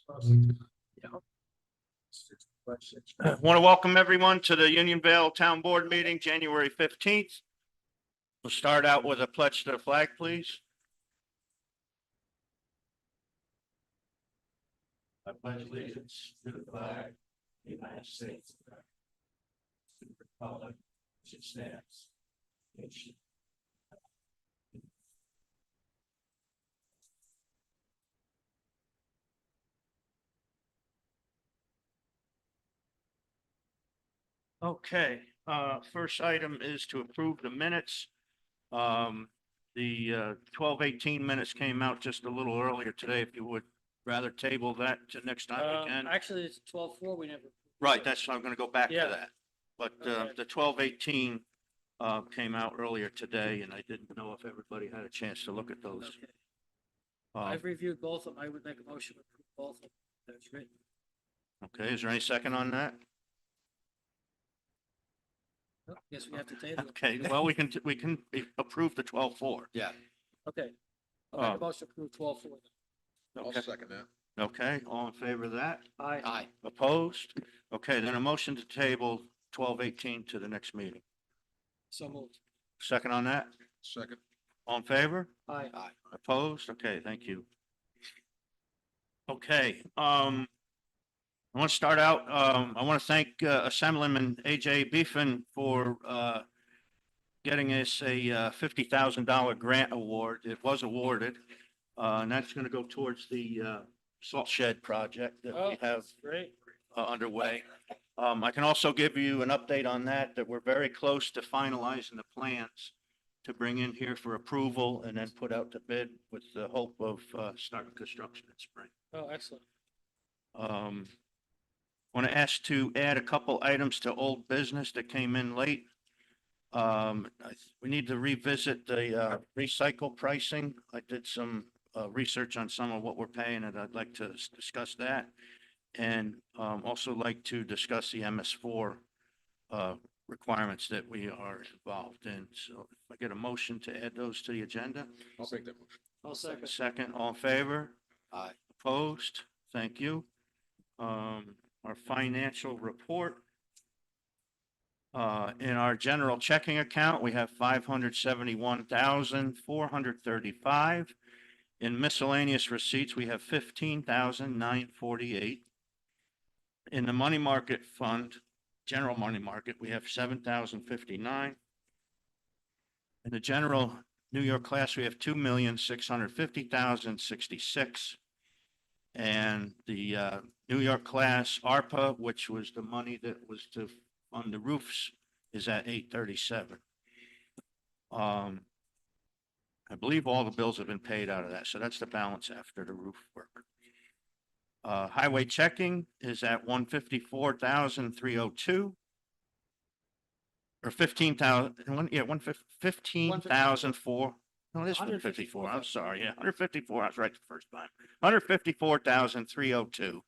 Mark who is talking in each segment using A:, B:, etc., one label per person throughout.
A: I want to welcome everyone to the Unionville Town Board meeting, January 15th. We'll start out with a pledge to the flag, please. I pledge allegiance to the flag of the United States of America, to the republic which it stands, nation. Okay, first item is to approve the minutes. The 12:18 minutes came out just a little earlier today. If you would rather table that to next time we can.
B: Actually, it's 12:4. We never.
A: Right, that's, I'm gonna go back to
B: Yeah.
A: that. But
B: Okay.
A: the 12:18 came out earlier today, and I didn't know if everybody had a chance to look at those.
B: Okay.
A: Um,
B: I've reviewed both of them. I would make a motion to approve both of them. That's written.
A: Okay, is there any second on that?
B: Oh, guess we have to table it.
A: Okay, well, we can approve the 12:4.
C: Yeah,
B: Okay. I'll make
A: Oh.
B: a motion to approve 12:4.
C: I'll
A: Okay,
C: second that.
A: okay, all in favor of that?
B: Aye.
C: Aye.
A: Opposed? Okay, then a motion to table 12:18 to the next meeting.
B: So moved.
A: Second on that?
C: Second.
A: All in favor?
B: Aye.
C: Aye.
A: Opposed? Okay, thank you. Okay, I want to start out, I want to thank Assemblyman AJ Beefin for getting us a $50,000 grant award. It was awarded, and that's going to go towards the salt shed project that we have
B: Great.
A: underway. I can also give you an update on that we're very close to finalizing the plans to bring in here for approval and then put out to bid with the hope of starting construction in spring.
B: Oh, excellent.
A: Want to ask to add a couple items to old business that came in late. We need to revisit the recycle pricing. I did some research on some of what we're paying, and I'd like to discuss that. And also like to discuss the MS4 requirements that we are involved in. So if I get a motion to add those to the agenda.
C: I'll make that motion.
B: I'll second.
A: Second, all in favor?
C: Aye.
A: Opposed? Thank you. Our financial report. In our general checking account, we have 571,435. In miscellaneous receipts, we have 15,948. In the money market fund, general money market, we have 7,059. In the general New York class, we have 2,650,066. And the New York class ARPA, which was the money that was to fund the roofs, is at 837. I believe all the bills have been paid out of that, so that's the balance after the roof work. Highway checking is at 154,302. Or 15,000, yeah, 15,004. No, it is 154. I'm sorry. Yeah, 154. I was right the first time. 154,302.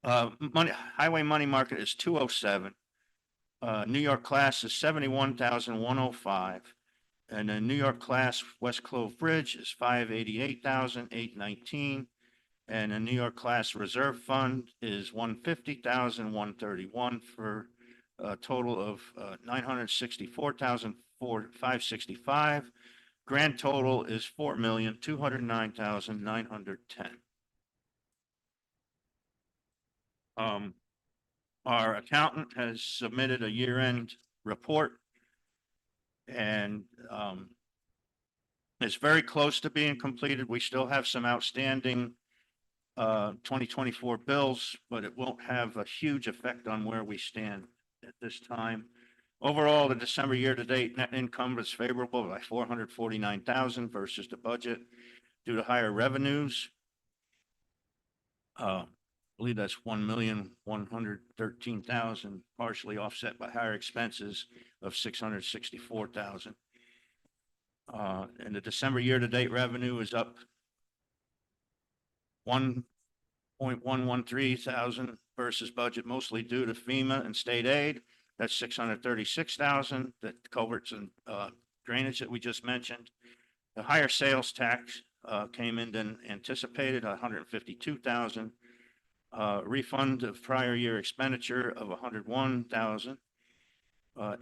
A: Highway money market is 207. New York class is 71,105. And the New York class West Clove Bridge is 588,819. And the New York class reserve fund is 150,131 for a total of 964,565. Grand total is 4,209,910. Our accountant has submitted a year-end report, and it's very close to being completed. We still have some outstanding 2024 bills, but it won't have a huge effect on where we stand at this time. Overall, the December year-to-date net income was favorable by 449,000 versus the budget due to higher revenues. I believe that's 1,113,000, partially offset by higher expenses of 664,000. And the December year-to-date revenue is up 1.113 thousand versus budget, mostly due to FEMA and state aid. That's 636,000, the culverts and drainage that we just mentioned. The higher sales tax came in than anticipated, 152,000. refund of prior year expenditure of 101,000.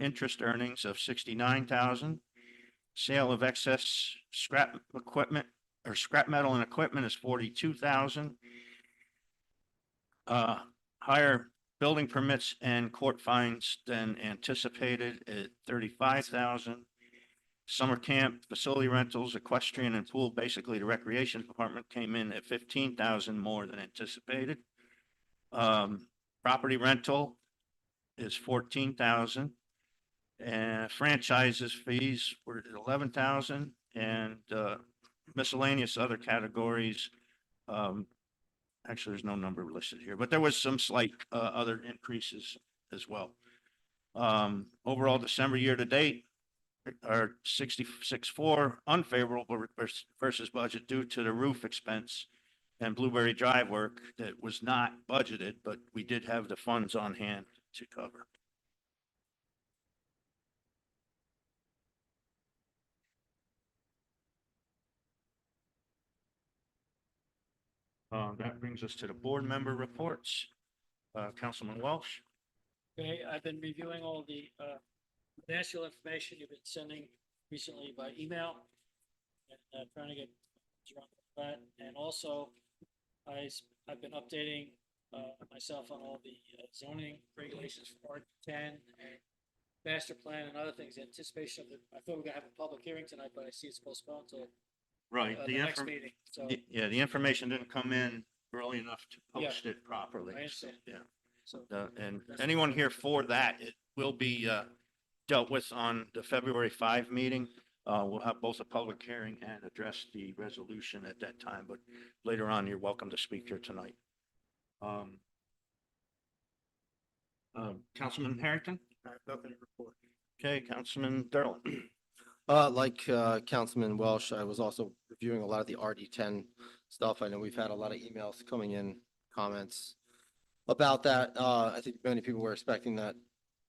A: Interest earnings of 69,000. Sale of excess scrap equipment or scrap metal and equipment is 42,000. Higher building permits and court fines than anticipated at 35,000. Summer camp, facility rentals, equestrian and pool, basically the recreation department came in at 15,000 more than anticipated. Property rental is 14,000. And franchises fees were at 11,000, and miscellaneous other categories. Actually, there's no number listed here, but there was some slight other increases as well. Overall, December year to date are 66.4 unfavorable versus budget due to the roof expense and Blueberry Drive work that was not budgeted, but we did have the funds on hand to cover. That brings us to the board member reports. Councilman Welsh.
B: Okay, I've been reviewing all the financial information you've been sending recently by email. And trying to get around that, and also I've been updating myself on all the zoning regulations for R10 and master plan and other things in anticipation of I thought we were gonna have a public hearing tonight, but I see it's postponed until
A: Right,
B: the next meeting, so.
A: yeah, the information didn't come in early enough to
B: Yeah.
A: post it properly.
B: I understand.
A: Yeah,
B: So,
A: and anyone here for that, it will be dealt with on the February 5 meeting. We'll have both a public hearing and address the resolution at that time, but later on, you're welcome to speak here tonight. Councilman Harrington?
C: I have nothing to report.
A: Okay, Councilman Durl.
D: Like Councilman Welsh, I was also reviewing a lot of the RD10 stuff. I know we've had a lot of emails coming in, comments about that. I think many people were expecting that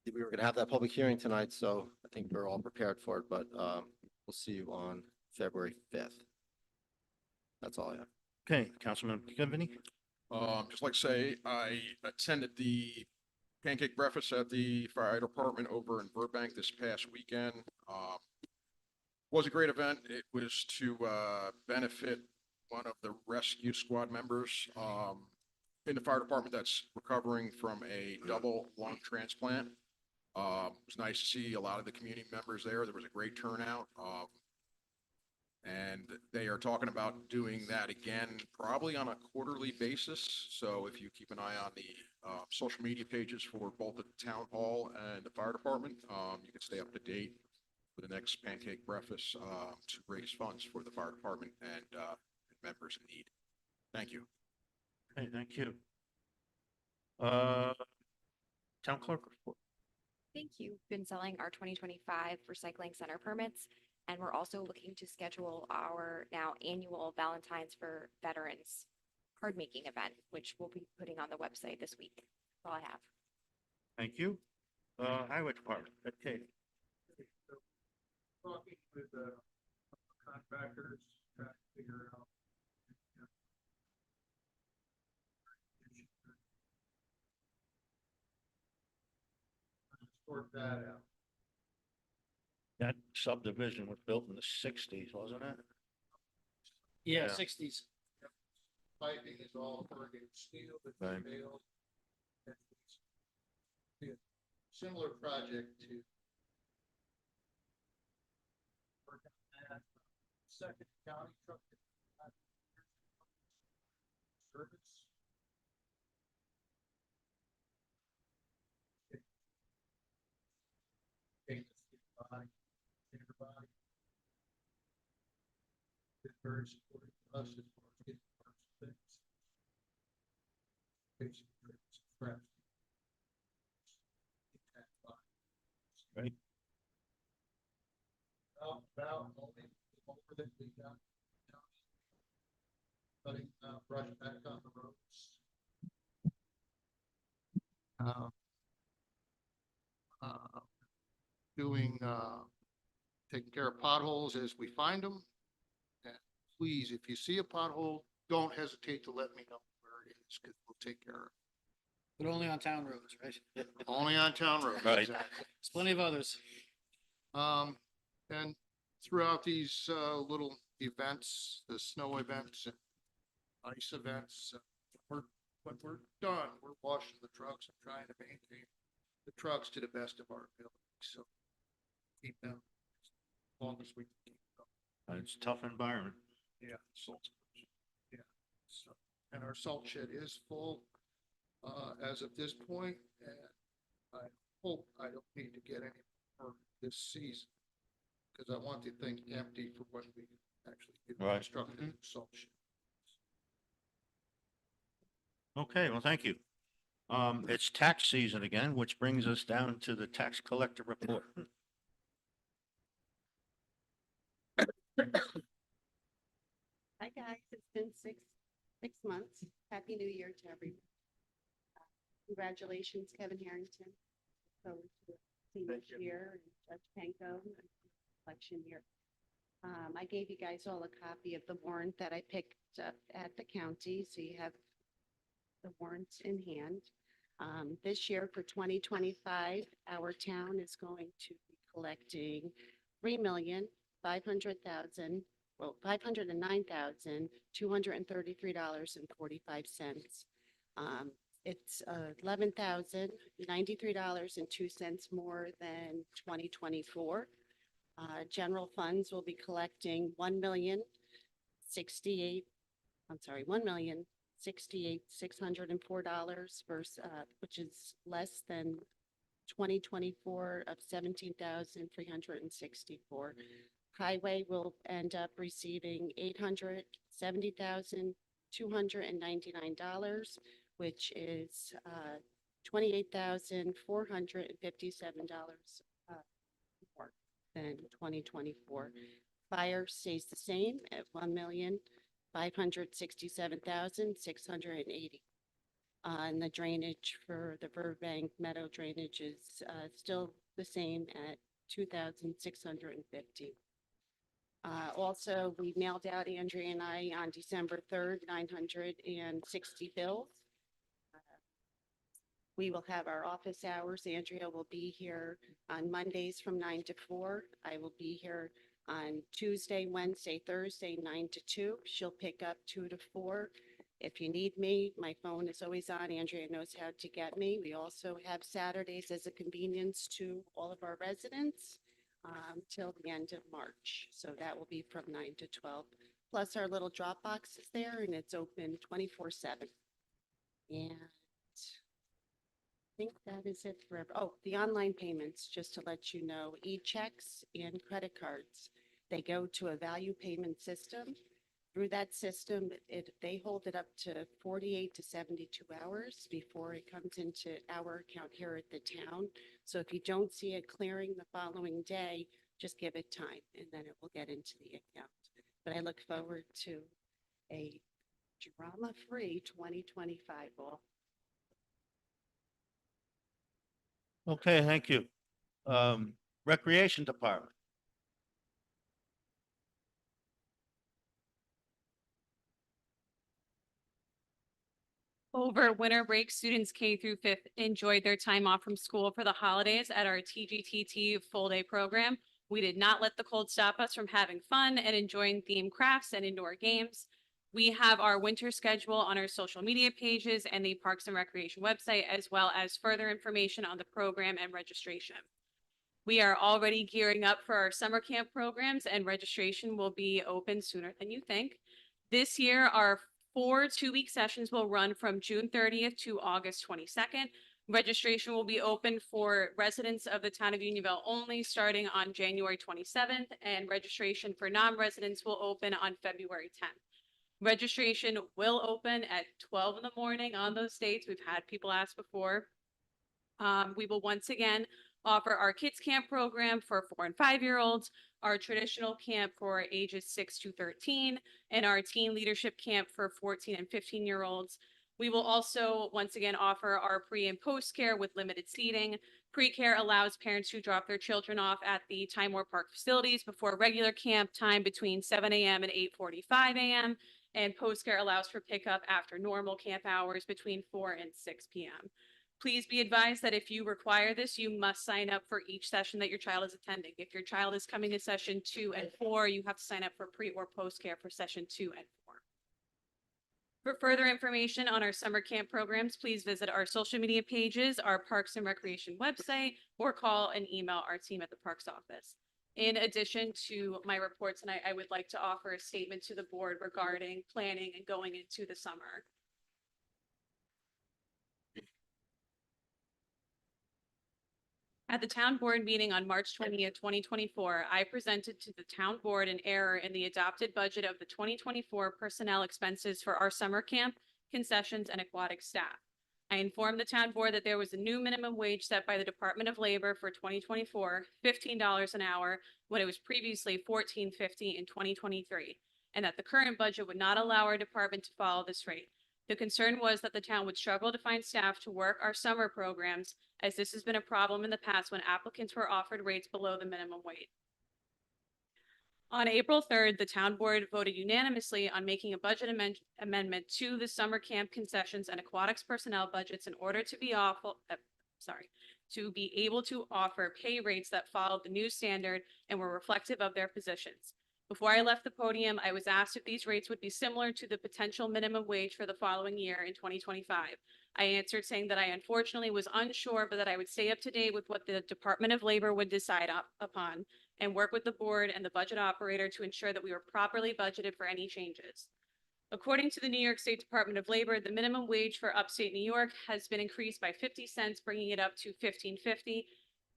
D: we were going to have that public hearing tonight, so I think we're all prepared for it, but we'll see you on February 5th. That's all I have.
A: Okay, Councilman Givney?
C: Just like to say, I attended the pancake breakfast at the fire department over in Burbank this past weekend. Was a great event. It was to benefit one of the rescue squad members in the fire department that's recovering from a double lung transplant. It was nice to see a lot of the community members there. There was a great turnout. And they are talking about doing that again, probably on a quarterly basis. So if you keep an eye on the social media pages for both the town hall and the fire department, you can stay up to date for the next pancake breakfast to raise funds for the fire department and members in need. Thank you.
A: Okay, thank you. Town clerk report.
E: Thank you. Been selling our 2025 recycling center permits, and we're also looking to schedule our now annual Valentine's for Veterans card making event, which we'll be putting on the website this week. That's all I have.
A: Thank you. Highway Department, okay.
F: Talking with contractors, trying to figure out. Sort that out.
A: That subdivision was built in the 60s, wasn't it?
B: yeah,
A: Yeah.
B: 60s.
F: Piping is all corrugated steel, but
A: Right.
F: failed. Similar project to. Work on that. Second county truck. Service. Body, body. It's very supportive to us as far as getting parts fixed. Basically, it's scratch.
A: Right.
F: About only over that we got. Cutting brush back on the roads. Doing, taking care of potholes as we find them. And please, if you see a pothole, don't hesitate to let me know where it is, because we'll take care of
B: But only on town roads, right?
F: it. Only on town roads.
A: Right.
F: Exactly.
B: There's plenty of others.
F: And throughout these, little events, the snow events and ice events, when we're done, we're washing the trucks and trying to maintain the trucks to the best of our ability, so keep them as long as we can keep them.
A: It's a tough environment.
F: Yeah, salt. Yeah, so, and our salt shed is full, as of this point, and I hope I don't need to get any more this season. Cause I want the thing empty for when we actually get
A: Right.
F: constructed new salt shed.
A: Okay, well, thank you. It's tax season again, which brings us down to the tax collector report.
G: Hi, guys. It's been six months. Happy New Year to everyone. Congratulations, Kevin Harrington. Forward to seeing you here and Judge Panko, election year. I gave you guys all a copy of the warrant that I picked up at the county, so you have the warrants in hand. This year for 2025, our town is going to be collecting 3,500,000, well, $509,233.45. It's $11,093.02 more than 2024. General funds will be collecting $1,068,604 versus, which is less than 2024 of 17,364. Highway will end up receiving $870,299, which is $28,457 more than 2024. Fire stays the same at $1,567,680. And the drainage for the Burbank Meadow drainage is still the same at 2,650. Also, we mailed out, Andrea and I, on December 3rd, 960 bills. We will have our office hours. Andrea will be here on Mondays from 9 to 4. I will be here on Tuesday, Wednesday, Thursday, 9 to 2. She'll pick up 2 to 4. If you need me, my phone is always on. Andrea knows how to get me. We also have Saturdays as a convenience to all of our residents till the end of March. So that will be from 9 to 12. Plus our little drop box is there and it's open 24/7. And I think that is it for, the online payments, just to let you know, e-checks and credit cards. They go to a value payment system. Through that system, they hold it up to 48 to 72 hours before it comes into our account here at the town. So if you don't see it clearing the following day, just give it time and then it will get into the account. But I look forward to a drama-free 2025 ball.
A: Okay, thank you. Recreation Department.
H: Over winter break, students K through 5th enjoyed their time off from school for the holidays at our TGTT full day program. We did not let the cold stop us from having fun and enjoying themed crafts and indoor games. We have our winter schedule on our social media pages and the Parks and Recreation website, as well as further information on the program and registration. We are already gearing up for our summer camp programs, and registration will be open sooner than you think. This year, our 4 two-week sessions will run from June 30th to August 22nd. Registration will be open for residents of the town of Unionville only starting on January 27th, and registration for non-residents will open on February 10th. Registration will open at 12 in the morning on those dates. We've had people ask before. We will once again offer our kids camp program for 4 and 5-year-olds, our traditional camp for ages 6 to 13, and our teen leadership camp for 14 and 15-year-olds. We will also once again offer our pre and post care with limited seating. Pre-care allows parents to drop their children off at the Time Warner Park facilities before regular camp time between 7 a.m. and 8:45 a.m. and post-care allows for pickup after normal camp hours between 4 and 6 p.m. Please be advised that if you require this, you must sign up for each session that your child is attending. If your child is coming to session 2 and 4, you have to sign up for pre or post-care for session 2 and 4. For further information on our summer camp programs, please visit our social media pages, our Parks and Recreation website, or call and email our team at the Parks office. In addition to my report tonight, I would like to offer a statement to the board regarding planning and going into the summer. At the town board meeting on March 20th, 2024, I presented to the town board an error in the adopted budget of the 2024 personnel expenses for our summer camp, concessions, and aquatic staff. I informed the town board that there was a new minimum wage set by the Department of Labor for 2024, $15 an hour, when it was previously $14.50 in 2023, and that the current budget would not allow our department to follow this rate. The concern was that the town would struggle to find staff to work our summer programs, as this has been a problem in the past when applicants were offered rates below the minimum wage. On April 3rd, the town board voted unanimously on making a budget amendment to the summer camp concessions and aquatics personnel budgets in order to be able to offer pay rates that followed the new standard and were reflective of their positions. Before I left the podium, I was asked if these rates would be similar to the potential minimum wage for the following year in 2025. I answered saying that I unfortunately was unsure, but that I would stay up to date with what the Department of Labor would decide upon and work with the board and the budget operator to ensure that we were properly budgeted for any changes. According to the New York State Department of Labor, the minimum wage for upstate New York has been increased by 50 cents, bringing it up to $15.50.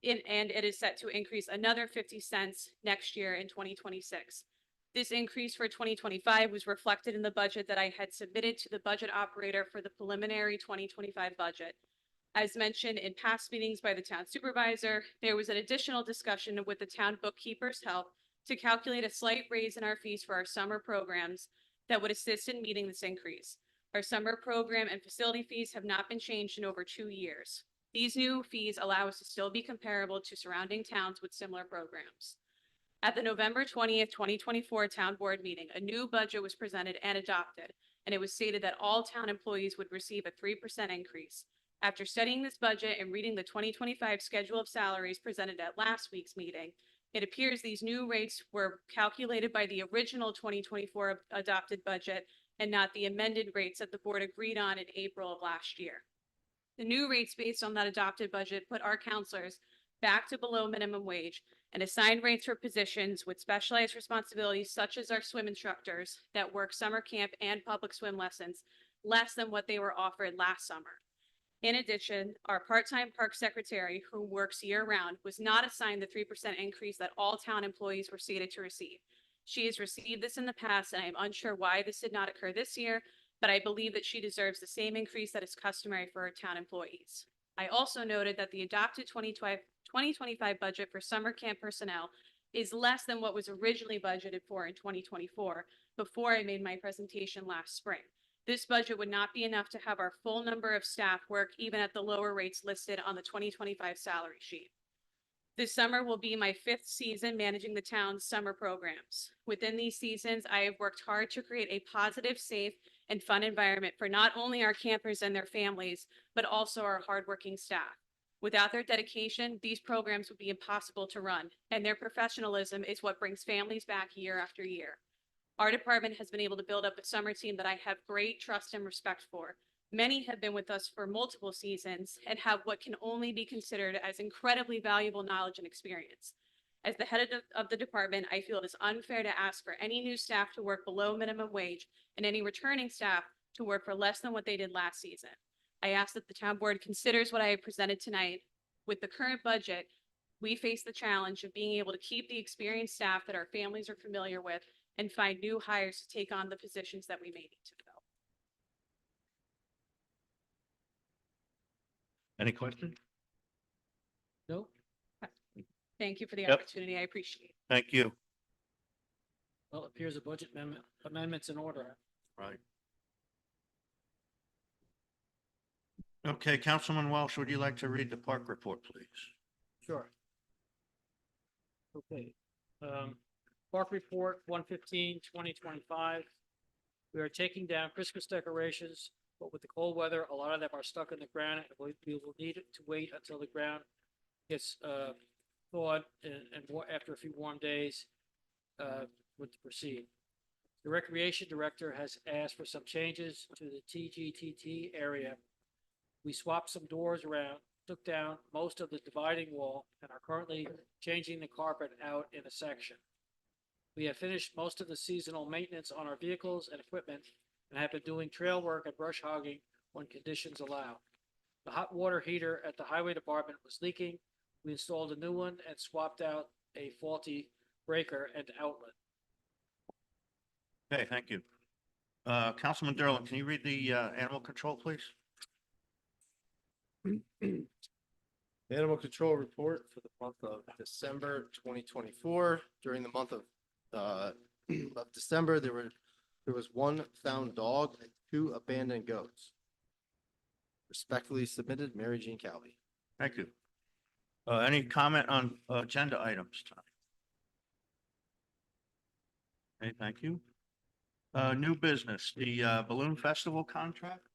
H: And it is set to increase another 50 cents next year in 2026. This increase for 2025 was reflected in the budget that I had submitted to the budget operator for the preliminary 2025 budget. As mentioned in past meetings by the town supervisor, there was an additional discussion with the town bookkeeper's help to calculate a slight raise in our fees for our summer programs that would assist in meeting this increase. Our summer program and facility fees have not been changed in over 2 years. These new fees allow us to still be comparable to surrounding towns with similar programs. At the November 20th, 2024 town board meeting, a new budget was presented and adopted, and it was stated that all town employees would receive a 3% increase. After studying this budget and reading the 2025 schedule of salaries presented at last week's meeting, it appears these new rates were calculated by the original 2024 adopted budget and not the amended rates that the board agreed on in April of last year. The new rates based on that adopted budget put our counselors back to below minimum wage and assigned rates for positions with specialized responsibilities such as our swim instructors that work summer camp and public swim lessons less than what they were offered last summer. In addition, our part-time park secretary, who works year-round, was not assigned the 3% increase that all town employees were stated to receive. She has received this in the past, and I am unsure why this did not occur this year, but I believe that she deserves the same increase that is customary for our town employees. I also noted that the adopted 2025 budget for summer camp personnel is less than what was originally budgeted for in 2024 before I made my presentation last spring. This budget would not be enough to have our full number of staff work even at the lower rates listed on the 2025 salary sheet. This summer will be my 5th season managing the town's summer programs. Within these seasons, I have worked hard to create a positive, safe, and fun environment for not only our campers and their families, but also our hardworking staff. Without their dedication, these programs would be impossible to run, and their professionalism is what brings families back year after year. Our department has been able to build up a summer team that I have great trust and respect for. Many have been with us for multiple seasons and have what can only be considered as incredibly valuable knowledge and experience. As the head of the department, I feel it is unfair to ask for any new staff to work below minimum wage and any returning staff to work for less than what they did last season. I ask that the town board considers what I have presented tonight. With the current budget, we face the challenge of being able to keep the experienced staff that our families are familiar with and find new hires to take on the positions that we may need to fill.
A: Any questions?
B: No?
H: Thank you for the
A: Yep.
H: opportunity. I appreciate it.
A: Thank you.
B: Well, it appears a budget amendment's in order.
A: Right. Okay, Councilman Welsh, would you like to read the park report, please?
B: Sure. Okay, park report 115, 2025. We are taking down Christmas decorations, but with the cold weather, a lot of them are stuck in the ground, and we will need to wait until the ground gets, thawed after a few warm days, with to proceed. The recreation director has asked for some changes to the TGTT area. We swapped some doors around, took down most of the dividing wall, and are currently changing the carpet out in a section. We have finished most of the seasonal maintenance on our vehicles and equipment and have been doing trail work and brush hogging when conditions allow. The hot water heater at the highway department was leaking. We installed a new one and swapped out a faulty breaker and outlet.
A: Okay, thank you. Councilman Derlin, can you read the, animal control, please?
D: Animal control report for the month of December 2024. During the month of December, there was one found dog and 2 abandoned goats. Respectfully submitted, Mary Jean Calvi.
A: Thank you. Any comment on agenda items tonight? Okay, thank you. New business, the Balloon Festival contract.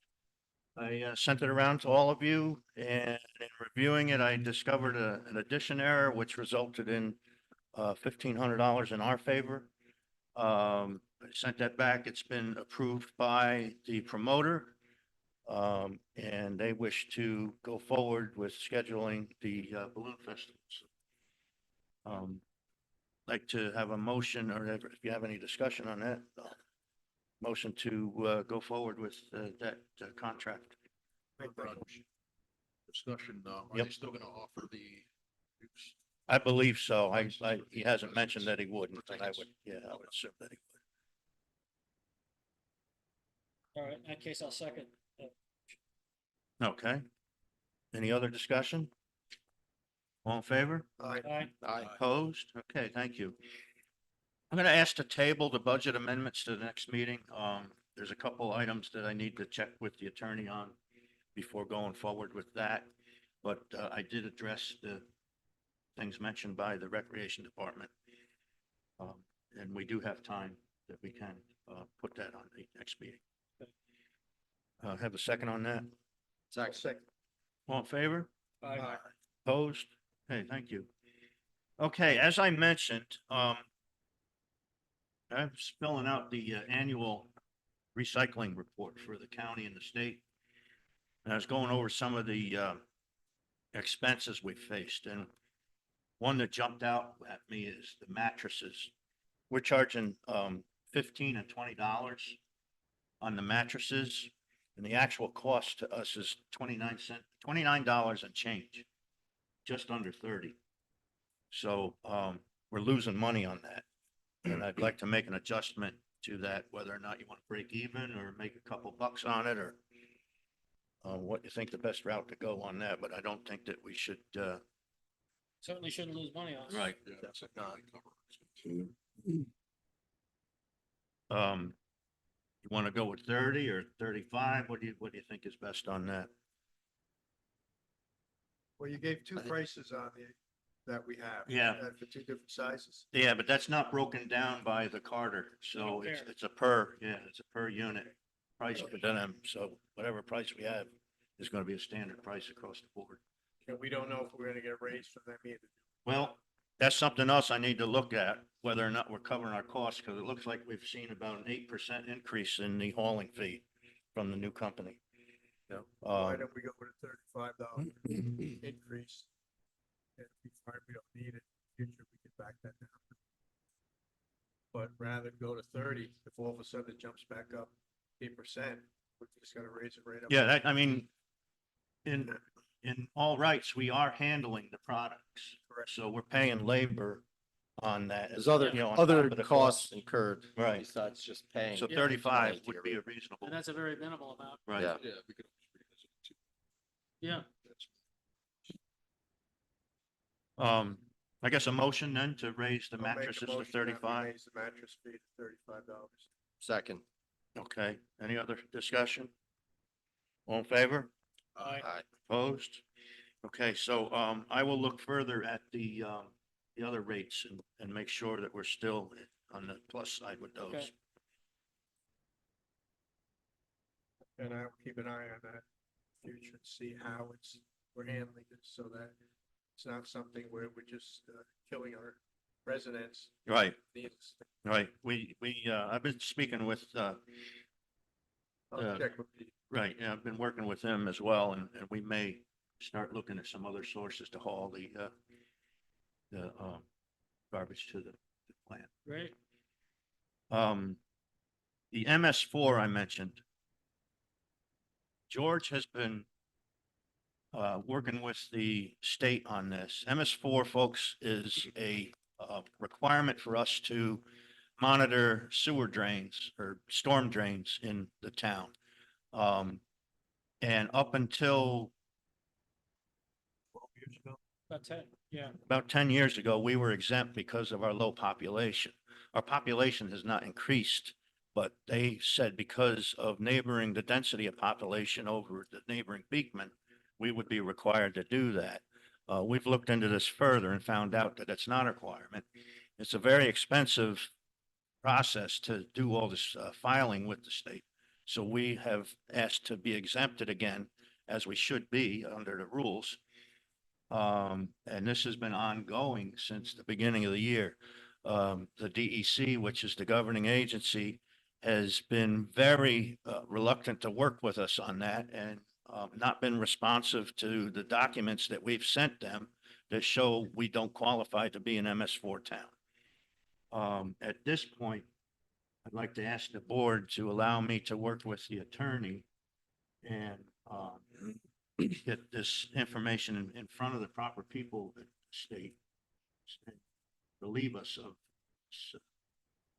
A: I sent it around to all of you, and in reviewing it, I discovered an addition error, which resulted in $1,500 in our favor. I sent that back. It's been approved by the promoter. And they wish to go forward with scheduling the balloon festivals. Like to have a motion, or if you have any discussion on that, motion to go forward with that contract.
F: Discussion, are
A: Yep.
F: they still gonna offer the use?
A: I believe so. He hasn't mentioned that he wouldn't, but I would assume that he
B: All right, in that case, I'll second.
A: would. Okay. Any other discussion? All in favor?
B: Aye.
A: Opposed? Okay, thank you. I'm going to ask to table the budget amendments to the next meeting. There's a couple items that I need to check with the attorney on before going forward with that. But I did address the things mentioned by the Recreation Department. And we do have time that we can put that on the next meeting. Have a second on that?
D: Second.
A: All in favor?
B: Aye.
A: Opposed? Okay, thank you. Okay, as I mentioned, I'm filling out the annual recycling report for the county and the state. And I was going over some of the expenses we faced, and one that jumped out at me is the mattresses. We're charging $15 and $20 on the mattresses, and the actual cost to us is $29 and change, just under 30. So we're losing money on that. And I'd like to make an adjustment to that, whether or not you want to break even or make a couple bucks on it, or what you think the best route to go on that. But I don't think that we should.
B: Certainly shouldn't lose money on it.
A: Right.
F: Yeah, that's a non-cover.
A: You want to go with 30 or 35? What do you think is best on that?
I: Well, you gave 2 prices on that we have.
A: Yeah.
I: For 2 different sizes.
A: Yeah, but that's not broken down by the Carter, so
B: Fair.
A: it's a per unit price for them. So whatever price we have is going to be a standard price across the board.
I: And we don't know if we're gonna get a raise from them either.
A: Well, that's something else I need to look at, whether or not we're covering our costs, because it looks like we've seen about an 8% increase in the hauling fee from the new company.
I: Why don't we go with a $35 increase? And if we find we don't need it, in the future, we can back that down. But rather than go to 30, if all of a sudden it jumps back up 8%, we just gotta raise it right up.
A: Yeah, I mean, in all rights, we are handling the products.
I: Correct.
A: So we're paying labor on that.
D: There's other,
A: you know, on
D: other
A: top of the
D: costs incurred.
A: Right.
D: Besides just paying.
A: So
B: Yeah.
A: 35 would be a reasonable,
B: And that's a very minimal amount.
A: right?
D: Yeah.
C: Yeah, we could always revisit it too.
B: Yeah.
C: That's-
A: I guess a motion then to raise the
I: I'll make a
A: mattresses to
I: motion that we
A: 35.
I: Raise the mattress fee to $35.
D: Second.
A: Okay, any other discussion? All in favor?
B: Aye.
A: Opposed? Okay, so I will look further at the other rates and make sure that we're still on the plus side with those.
B: Okay.
I: And I will keep an eye on that in the future and see how we're handling this so that it's not something where we're just killing our residents.
A: Right,
I: needlessly.
A: right. I've been speaking with,
I: I'll check with the
A: right, yeah, I've been working with him as well, and we may start looking at some other sources to haul the garbage to the plant.
B: Great.
A: The MS4 I mentioned. George has been working with the state on this. MS4, folks, is a requirement for us to monitor sewer drains or storm drains in the town. And up until
I: 12 years ago.
B: About 10, yeah.
A: about 10 years ago, we were exempt because of our low population. Our population has not increased, but they said because of the density of population over the neighboring Beekman, we would be required to do that. We've looked into this further and found out that it's not a requirement. It's a very expensive process to do all this filing with the state. So we have asked to be exempted again, as we should be under the rules. And this has been ongoing since the beginning of the year. The DEC, which is the governing agency, has been very reluctant to work with us on that and not been responsive to the documents that we've sent them that show we don't qualify to be an MS4 town. At this point, I'd like to ask the board to allow me to work with the attorney and get this information in front of the proper people at the state and relieve us of this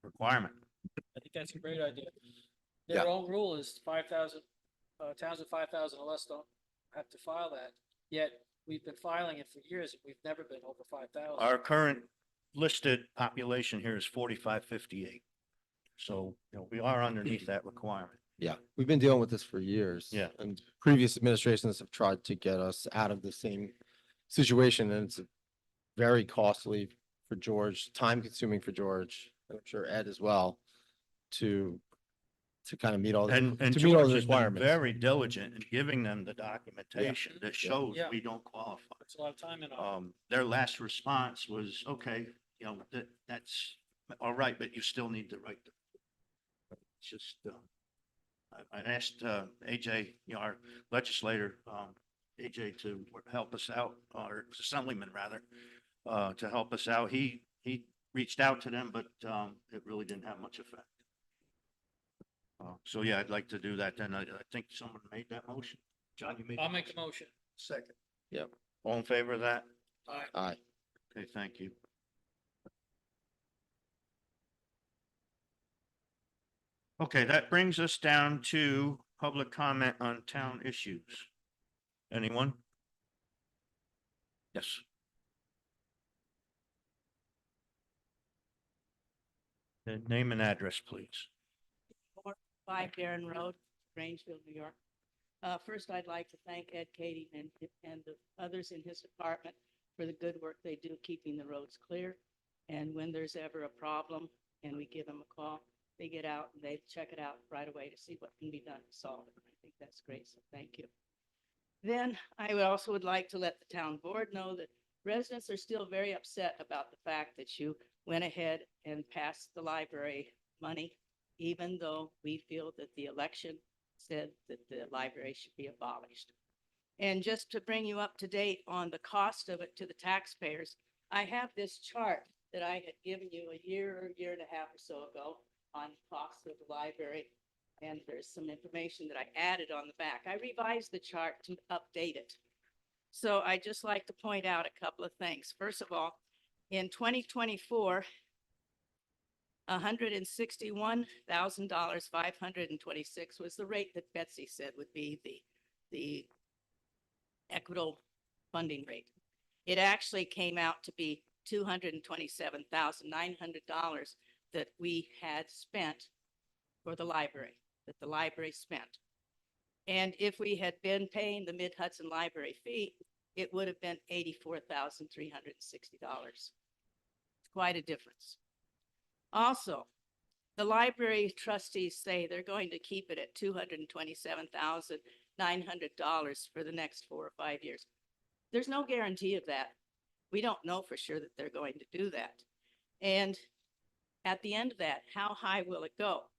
A: requirement.
B: I think that's a great idea.
D: Yeah.
B: Their own rule is 5,000, towns of 5,000 or less don't have to file that. Yet we've been filing it for years and we've never been over 5,000.
A: Our current listed population here is 4558. So, we are underneath that requirement.
D: Yeah, we've been dealing with this for years.
A: Yeah.
D: And previous administrations have tried to get us out of the same situation, and it's very costly for George, time consuming for George, and I'm sure Ed as well, to kind of meet all the,
A: And
D: to meet all
A: George
D: the
A: has been
D: requirements.
A: very diligent in giving them the documentation that shows
B: Yeah.
A: we don't qualify.
B: It's a lot of time in it.
A: Their last response was, okay, that's all right, but you still need to write the. It's just, I asked, AJ, our legislator, AJ to help us out, or assemblyman rather, to help us out. He reached out to them, but, it really didn't have much effect. So yeah, I'd like to do that then. I think someone made that motion. John, you made.
B: I'll make the motion.
I: Second.
A: All in favor of that?
D: Aye.
A: Okay, thank you. Okay, that brings us down to public comment on town issues. Anyone? Yes. Name and address, please.
J: 5 Darren Road, Grangeville, New York. First, I'd like to thank Ed Cady and the others in his department for the good work they do keeping the roads clear. And when there's ever a problem and we give them a call, they get out and they check it out right away to see what can be done to solve it. I think that's great, so thank you. Then I would like to let the town board know that residents are still very upset about the fact that you went ahead and passed the library money, even though we feel that the election said that the library should be abolished. And just to bring you up to date on the cost of it to the taxpayers, I have this chart that I had given you a year and a half or so ago on cost of the library. And there's some information that I added on the back. I revised the chart to update it. So I just like to point out a couple of things. First of all, in 2024, $161,000, 526 was the rate that Betsy said would be the equitable funding rate. It actually came out to be $227,900 that we had spent for the library, that the library spent. And if we had been paying the Mid-Hudson Library fee, it would have been $84,360. It's quite a difference. Also, The library trustees say they're going to keep it at $227,900 for the next 4 or 5 years. There's no guarantee of that. We don't know for sure that they're going to do that. And at the end of that, how high will it go?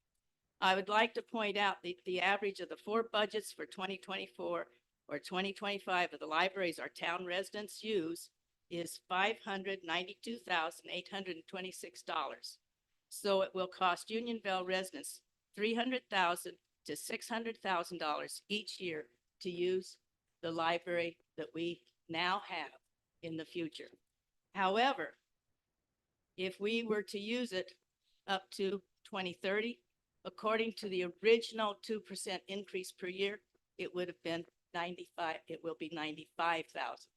J: I would like to point out the average of the 4 budgets for 2024 or 2025 of the libraries our town residents use is $592,826. So it will cost Unionville residents $300,000 to $600,000 each year to use the library that we now have in the future. However, if we were to use it up to 2030, according to the original 2% increase per year, it would have been 95, it will be 95,000.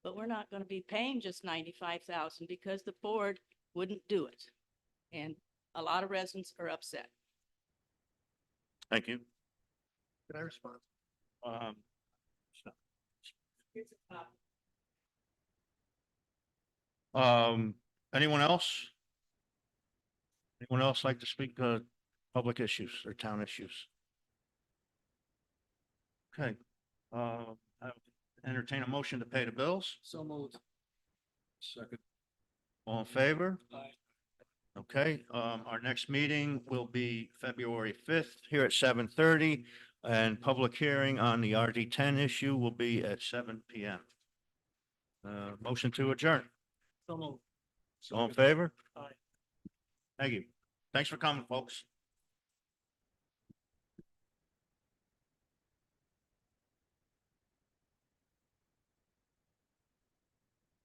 J: But we're not going to be paying just 95,000 because the board wouldn't do it. And a lot of residents are upset.
A: Thank you.
I: Can I respond?
A: Um,
J: Here's a copy.
A: Anyone else? Anyone else like to speak, public issues or town issues? Okay, I entertain a motion to pay the bills.
B: So moved.
I: Second.
A: All in favor?
B: Aye.
A: Okay, our next meeting will be February 5th here at 7:30, and public hearing on the RD10 issue will be at 7 PM. Motion to adjourn.
B: So moved.
A: All in favor?
B: Aye.
A: Thank you. Thanks for coming, folks.